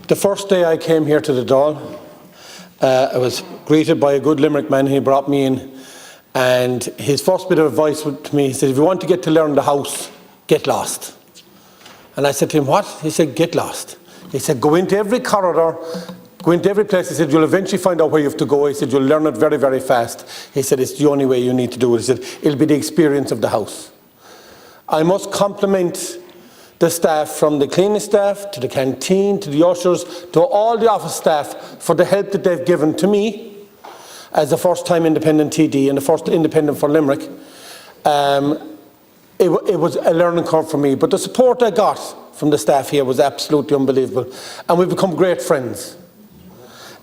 The first day I came here to the Dáil, I was greeted by a good Limerick man. He brought me in, and his first bit of advice to me, he said, if you want to get to learn the house, get lost. And I said to him, what? He said, get lost. He said, go into every corridor, go into every place. He said, you'll eventually find out where you have to go. He said, you'll learn it very, very fast. He said, it's the only way you need to do it. He said, it'll be the experience of the house. I must compliment the staff, from the cleaning staff to the canteen to the ushers to all the office staff, for the help that they've given to me as the first time independent TD and the first independent for Limerick. It was a learning curve for me, but the support I got from the staff here was absolutely unbelievable, and we've become great friends,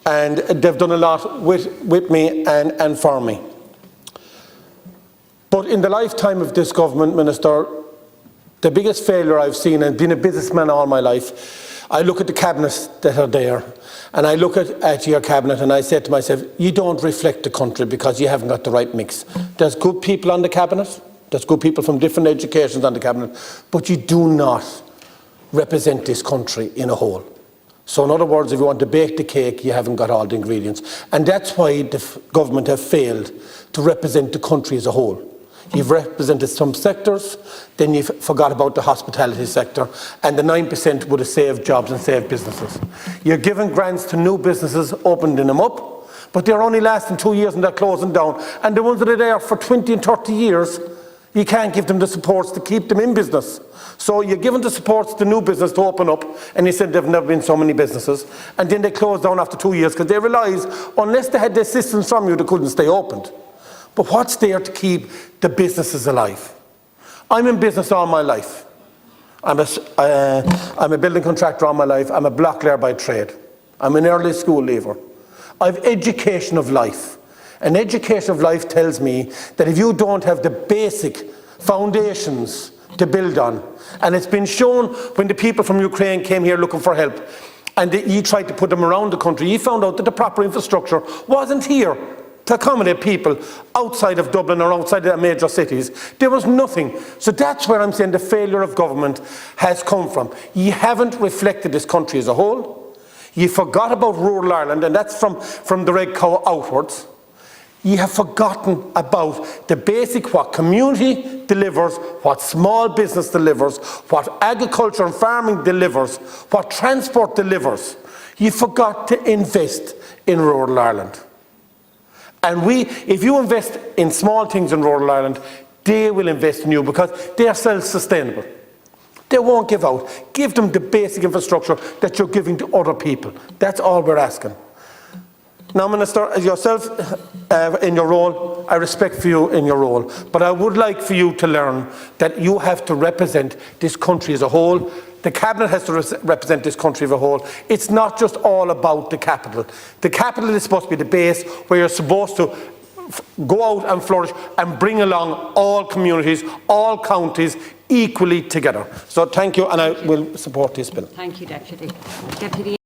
and they've done a lot with me and for me. But in the lifetime of this government, Minister, the biggest failure I've seen, and being a businessman all my life, I look at the cabinets that are there, and I look at your cabinet and I say to myself, you don't reflect the country because you haven't got the right mix. There's good people on the cabinet, there's good people from different educations on the cabinet, but you do not represent this country in a whole. So in other words, if you want to bake the cake, you haven't got all the ingredients. And that's why the government have failed to represent the country as a whole. You've represented some sectors, then you've forgot about the hospitality sector, and the 9% would have saved jobs and saved businesses. You're giving grants to new businesses, opening them up, but they're only lasting 2 years and they're closing down. And the ones that are there for 20 and 30 years, you can't give them the supports to keep them in business. So you're giving the supports to new business to open up, and you said there have never been so many businesses, and then they close down after 2 years because they realise unless they had the assistance from you, they couldn't stay opened. But what's there to keep the businesses alive? I'm in business all my life. I'm a building contractor all my life. I'm a bricklayer by trade. I'm an early school leaver. I've education of life. And education of life tells me that if you don't have the basic foundations to build on, and it's been shown when the people from Ukraine came here looking for help, and you tried to put them around the country, you found out that the proper infrastructure wasn't here to accommodate people outside of Dublin or outside of the major cities. There was nothing. So that's where I'm saying the failure of government has come from. You haven't reflected this country as a whole. You forgot about rural Ireland, and that's from the Red Cow outwards. You have forgotten about the basic, what community delivers, what small business delivers, what agriculture and farming delivers, what transport delivers. You forgot to invest in rural Ireland. And if you invest in small things in rural Ireland, they will invest in you because they are self-sustainable. They won't give out. Give them the basic infrastructure that you're giving to other people. That's all we're asking. Now, Minister, as yourself in your role, I respect for you in your role, but I would like for you to learn that you have to represent this country as a whole. The Cabinet has to represent this country as a whole. It's not just all about the capital. The capital is supposed to be the base where you're supposed to go out and flourish and bring along all communities, all counties equally together. So thank you, and I will support this bill. Thank you, Deputy.